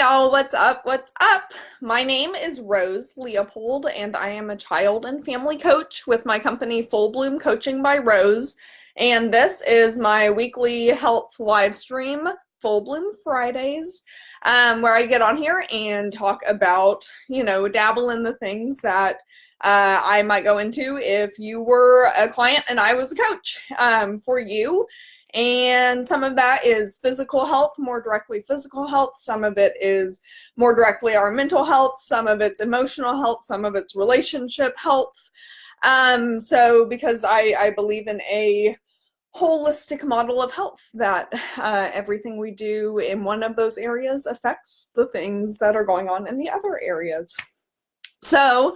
y'all, what's up? What's up? My name is Rose Leopold, and I am a child and family coach with my company Full Bloom Coaching by Rose. And this is my weekly health live stream, Full Bloom Fridays, where I get on here and talk about, dabble in the things that I might go into if you were a client and I was a coach for you. And some of that is physical health, more directly physical health. Some of it is more directly our mental health. Some of it's emotional health. Some of it's relationship health. So because I believe in a holistic model of health, that everything we do in one of those areas affects the things that are going on in the other areas. So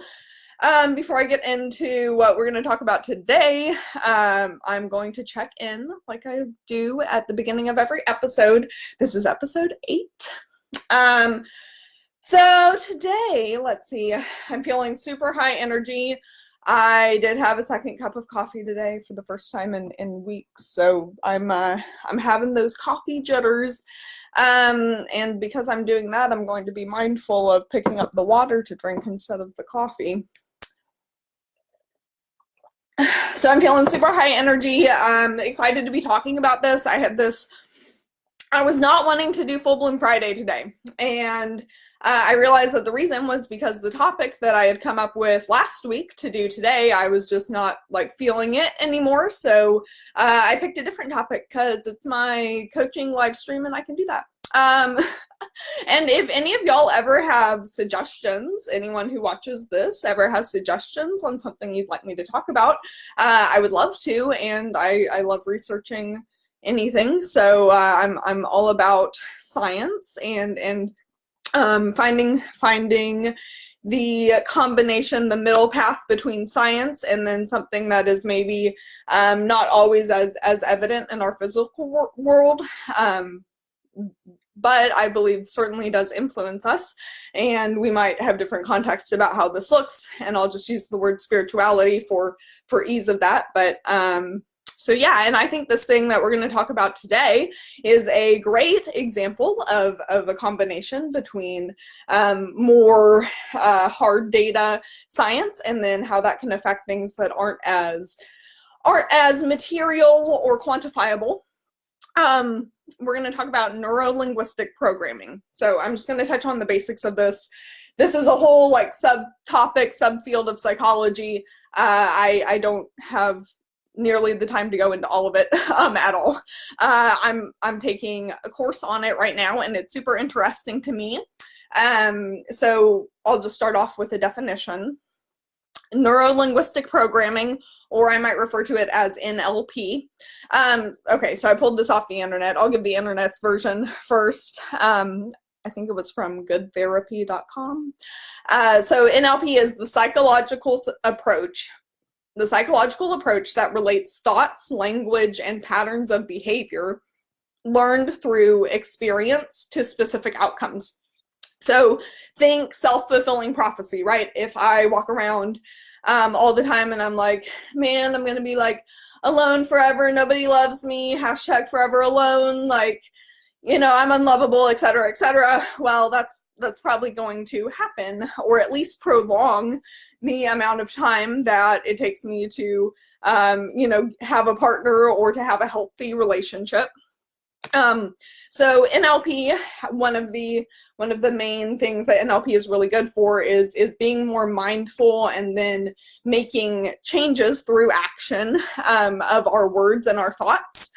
before I get into what we're going to talk about today, I'm going to check in like I do at the beginning of every episode. This is episode 8. So today, let's see, I'm feeling super high energy. I did have a second cup of coffee today for the first time in weeks, so I'm having those coffee jitters. And because I'm doing that, I'm going to be mindful of picking up the water to drink instead of the coffee. So I'm feeling super high energy. I'm excited to be talking about this. I was not wanting to do Full Bloom Friday today. And I realized that the reason was because the topic that I had come up with last week to do today, I was just not feeling it anymore. So I picked a different topic because it's my coaching live stream and I can do that. And if any of y'all ever have suggestions, anyone who watches this ever has suggestions on something you'd like me to talk about, I would love to, and I love researching anything. So I'm all about science and finding the combination, the middle path between science and then something that is maybe not always as evident in our physical world. But I believe certainly does influence us, and we might have different contexts about how this looks, and I'll just use the word spirituality for ease of that. But so yeah, and I think this thing that we're going to talk about today is a great example of a combination between more hard data science and then how that can affect things that aren't as material or quantifiable. We're going to talk about neurolinguistic programming. So I'm just going to touch on the basics of this. This is a whole subtopic, subfield of psychology. I don't have nearly the time to go into all of it at all. I'm taking a course on it right now, and it's super interesting to me. So I'll just start off with a definition. Neurolinguistic programming, or I might refer to it as NLP. Okay, so I pulled this off the internet. I'll give the internet's version first. I think it was from goodtherapy.com. So NLP is the psychological approach that relates thoughts, language, and patterns of behavior learned through experience to specific outcomes. So think self-fulfilling prophecy, right? If I walk around all the time and I'm like, man, I'm going to be alone forever. Nobody loves me. # forever alone. I'm unlovable, etc., etc. Well, that's probably going to happen, or at least prolong the amount of time that it takes me to, have a partner or to have a healthy relationship. So NLP, one of the main things that NLP is really good for is being more mindful and then making changes through action of our words and our thoughts.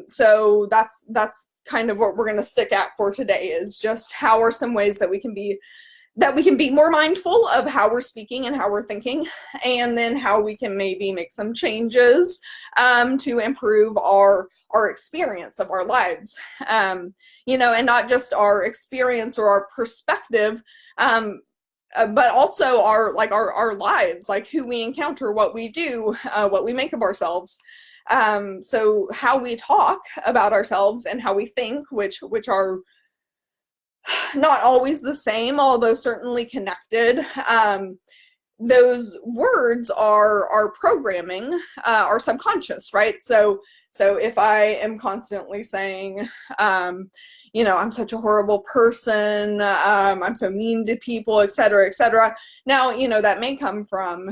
So that's kind of what we're going to stick at for today, is just how are some ways that we can be more mindful of how we're speaking and how we're thinking, and then how we can maybe make some changes to improve our experience of our lives, and not just our experience or our perspective, but also our lives, who we encounter, what we do, what we make of ourselves. So how we talk about ourselves and how we think, which are not always the same, although certainly connected. Those words are programming our subconscious, right? So if I am constantly saying, I'm such a horrible person, I'm so mean to people, etc., etc. Now, that may come from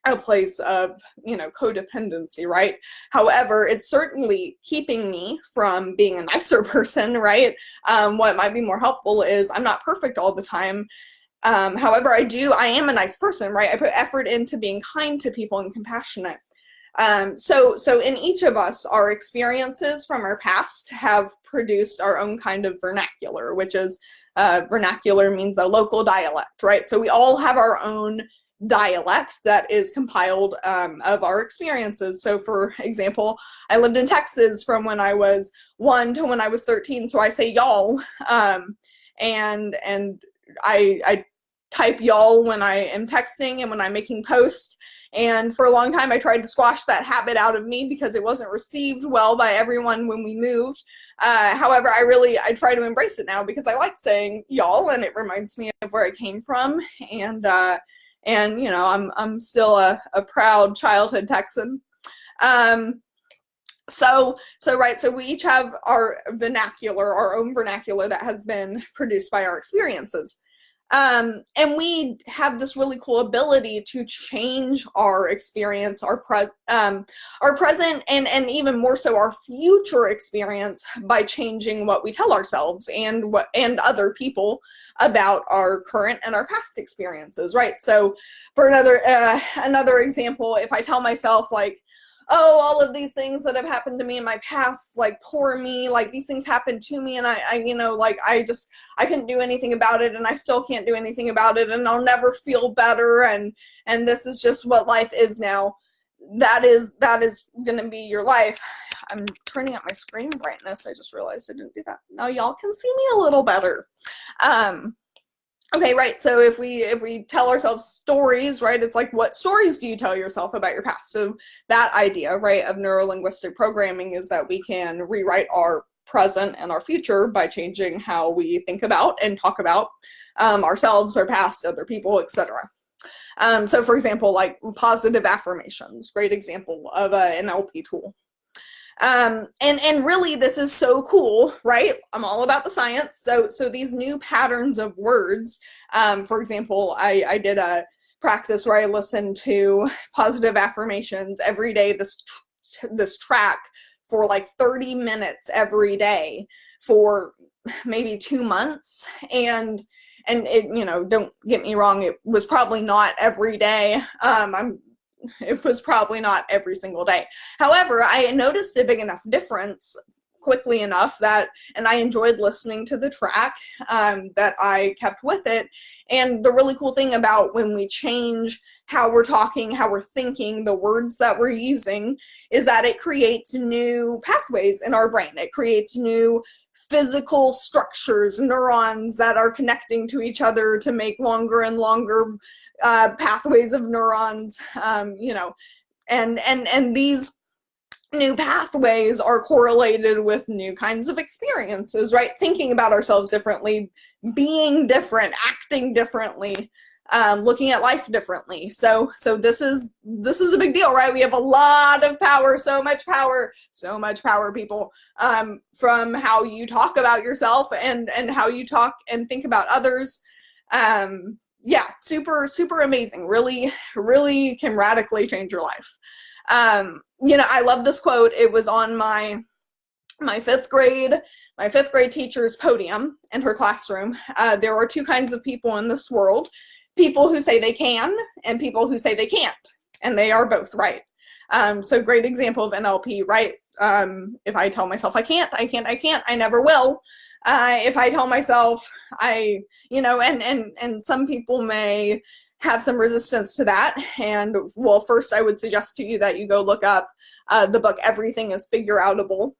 a place of, codependency, right? However, it's certainly keeping me from being a nicer person, right? What might be more helpful is I'm not perfect all the time. However, I am a nice person, right? I put effort into being kind to people and compassionate. So in each of us, our experiences from our past have produced our own kind of vernacular, which is, vernacular means a local dialect, right? So we all have our own dialect that is compiled of our experiences. So for example, I lived in Texas from when I was 1 to when I was 13, so I say y'all, and I type y'all when I am texting and when I'm making posts. And for a long time, I tried to squash that habit out of me because it wasn't received well by everyone when we moved. However, I try to embrace it now because I like saying y'all, and it reminds me of where I came from. And I'm still a proud childhood Texan. So we each have our vernacular, our own vernacular that has been produced by our experiences. And we have this really cool ability to change our experience, our present, and even more so our future experience by changing what we tell ourselves and other people about our current and our past experiences, right? So for another example, if I tell myself like, oh, all of these things that have happened to me in my past, like, poor me, like, these things happened to me, and I couldn't do anything about it, and I still can't do anything about it, and I'll never feel better, and this is just what life is now. That is going to be your life. I'm turning up my screen brightness. I just realized I didn't do that. Now y'all can see me a little better. Okay, right, so if we tell ourselves stories, right, it's like, what stories do you tell yourself about your past? So that idea, right, of neurolinguistic programming is that we can rewrite our present and our future by changing how we think about and talk about ourselves, our past, other people, etc. So for example, like positive affirmations, great example of an NLP tool. And really this is so cool, right? I'm all about the science. So these new patterns of words, for example, I did a practice where I listened to positive affirmations every day, this track for like 30 minutes every day for maybe 2 months. And it, don't get me wrong, it was probably not every day. It was probably not every single day. However, I noticed a big enough difference quickly enough and I enjoyed listening to the track, that I kept with it. And the really cool thing about when we change how we're talking, how we're thinking, the words that we're using, is that it creates new pathways in our brain. It creates new physical structures, neurons that are connecting to each other to make longer and longer pathways of neurons, and these new pathways are correlated with new kinds of experiences, right? Thinking about ourselves differently, being different, acting differently, looking at life differently. So this is a big deal, right? We have a lot of power, so much power, people, from how you talk about yourself and how you talk and think about others. Yeah, super, super amazing. Really, really can radically change your life. I love this quote. It was on my fifth grade teacher's podium in her classroom. There are two kinds of people in this world: people who say they can and people who say they can't, and they are both right. So great example of NLP, right? If I tell myself I can't, I never will. If I tell myself and some people may have some resistance to that. And well, first I would suggest to you that you go look up the book Everything is Figure Outable.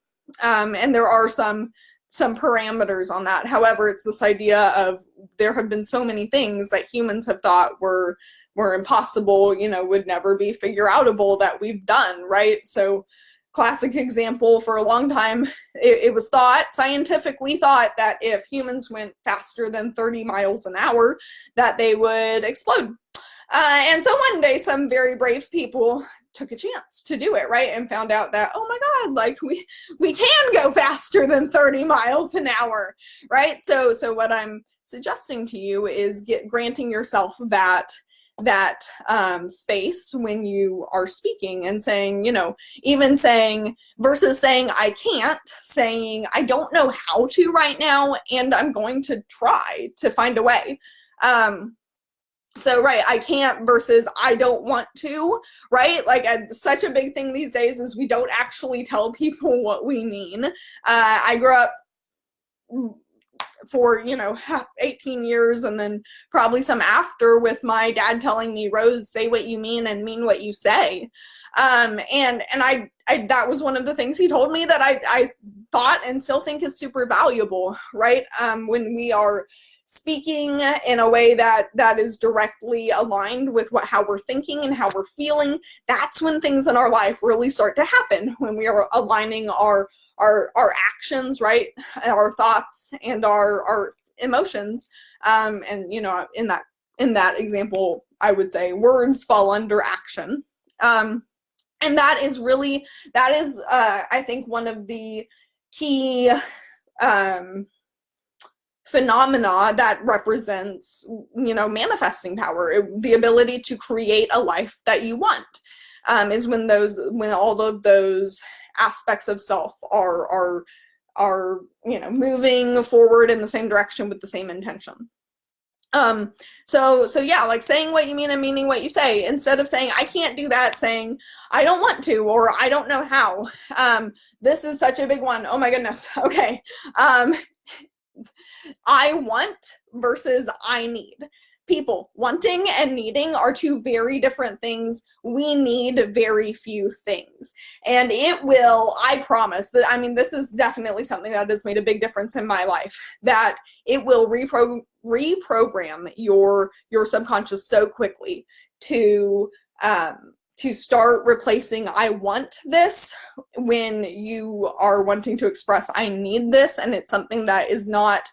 And there are some parameters on that. However, it's this idea of there have been so many things that humans have thought were impossible, would never be figure outable, that we've done, right? So classic example, for a long time, it was scientifically thought that if humans went faster than 30 miles an hour, that they would explode. And so one day, some very brave people took a chance to do it, right? And found out that, oh my God, like we can go faster than 30 miles an hour, right? So what I'm suggesting to you is granting yourself that space when you are speaking, and saying, you know, even saying, versus saying I can't, saying I don't know how to right now, and I'm going to try to find a way. So, right, I can't versus I don't want to, right? Like, such a big thing these days is we don't actually tell people what we mean. I grew up for, you know, 18 years, and then probably some after, with my dad telling me, Rose, say what you mean and mean what you say. And I that was one of the things he told me that I thought and still think is super valuable, right? When we are speaking in a way that is directly aligned with how we're thinking and how we're feeling, that's when things in our life really start to happen, when we are aligning our actions, right, our thoughts and our emotions. And, you know, in that example, I would say words fall under action. And that is I think one of the key phenomena that represents, you know, manifesting power, the ability to create a life that you want, is when all of those aspects of self are you know, moving forward in the same direction with the same intention. So yeah, like saying what you mean and meaning what you say, instead of saying I can't do that, saying I don't want to, or I don't know how. This is such a big one. Oh my goodness. Okay. I want versus I need. People, wanting and needing are two very different things. We need very few things. And it will, I promise that, I mean, this is definitely something that has made a big difference in my life, that it will reprogram your subconscious so quickly to start replacing I want this when you are wanting to express I need this, and it's something that is not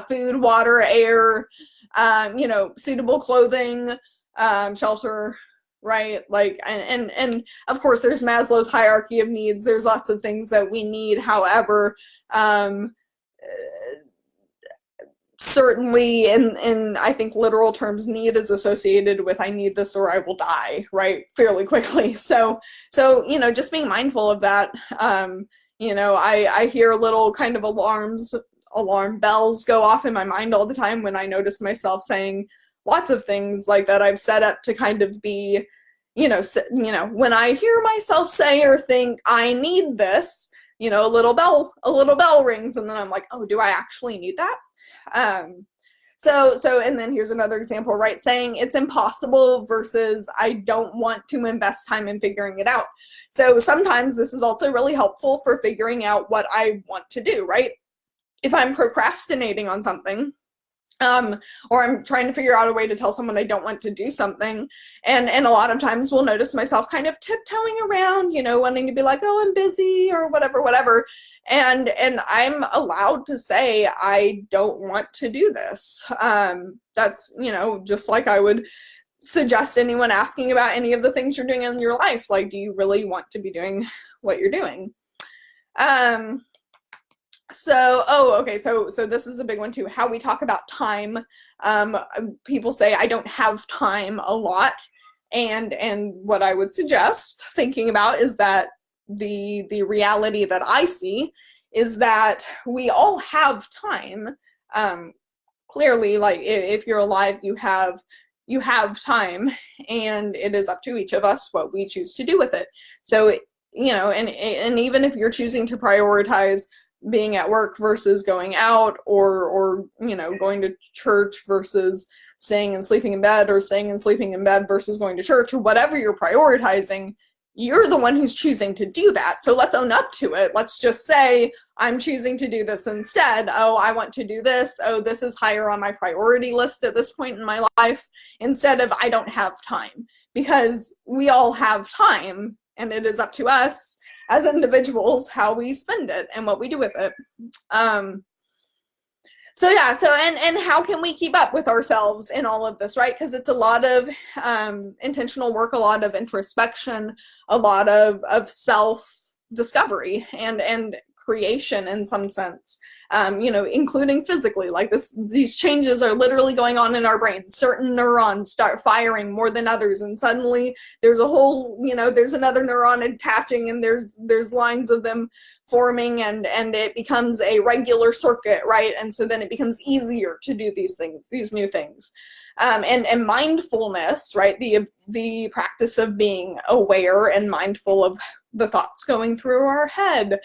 food, water, air, you know, suitable clothing, shelter, right? Like, and of course there's Maslow's hierarchy of needs. There's lots of things that we need. However, certainly in I think literal terms, need is associated with I need this or I will die, right, fairly quickly. So you know, just being mindful of that. You know, I hear little kind of alarm bells go off in my mind all the time when I notice myself saying lots of things like that I've set up to kind of be, you know, when I hear myself say or think I need this, you know, a little bell rings, and then I'm like, oh, do I actually need that? So, and then here's another example, right? Saying it's impossible versus I don't want to invest time in figuring it out. So sometimes this is also really helpful for figuring out what I want to do, right? If I'm procrastinating on something, or I'm trying to figure out a way to tell someone I don't want to do something, and a lot of times we'll notice myself kind of tiptoeing around, you know, wanting to be like, oh, I'm busy or whatever. And I'm allowed to say, I don't want to do this. That's, you know, just like I would suggest anyone asking about any of the things you're doing in your life. Like, do you really want to be doing what you're doing? So this is a big one too, how we talk about time. People say, I don't have time a lot. And what I would suggest thinking about is that the reality that I see is that we all have time. Clearly, like, if you're alive, you have time, and it is up to each of us what we choose to do with it. So, you know, and even if you're choosing to prioritize being at work versus going out, or you know, going to church versus staying and sleeping in bed, or staying and sleeping in bed versus going to church, or whatever you're prioritizing, you're the one who's choosing to do that. So let's own up to it. Let's just say, I'm choosing to do this instead. Oh, I want to do this. Oh, this is higher on my priority list at this point in my life, instead of I don't have time. Because we all have time, and it is up to us as individuals how we spend it and what we do with it. So yeah, so and how can we keep up with ourselves in all of this, right? Because it's a lot of intentional work, a lot of introspection, a lot of self discovery and creation in some sense, including physically. Like these changes are literally going on in our brains. Certain neurons start firing more than others, and suddenly there's a whole, there's another neuron attaching, and there's lines of them forming, and it becomes a regular circuit, right? And so then it becomes easier to do these things, these new things. And mindfulness, right? The practice of being aware and mindful of the thoughts going through our head,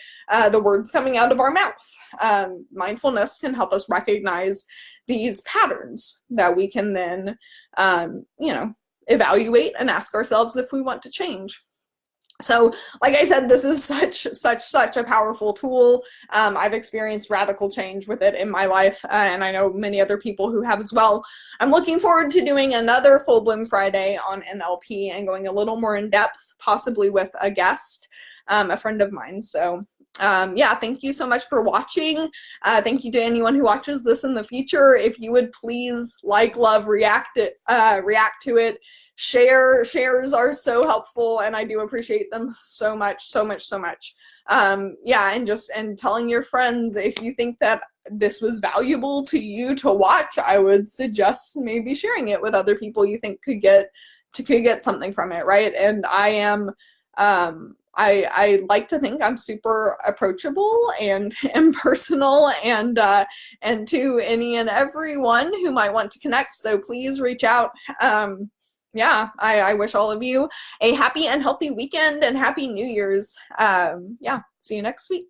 the words coming out of our mouth. Mindfulness can help us recognize these patterns that we can then, evaluate and ask ourselves if we want to change. So, like I said, this is such a powerful tool. I've experienced radical change with it in my life, and I know many other people who have as well. I'm looking forward to doing another Full Bloom Friday on NLP and going a little more in depth, possibly with a guest, a friend of mine. So, thank you so much for watching. Thank you to anyone who watches this in the future. If you would please react to it. Shares are so helpful, and I do appreciate them so much. And telling your friends, if you think that this was valuable to you to watch, I would suggest maybe sharing it with other people you think could get something from it, right? And I am I like to think I'm super approachable and personal, and to any and everyone who might want to connect. So please reach out. I wish all of you a happy and healthy weekend and happy New Year's. See you next week.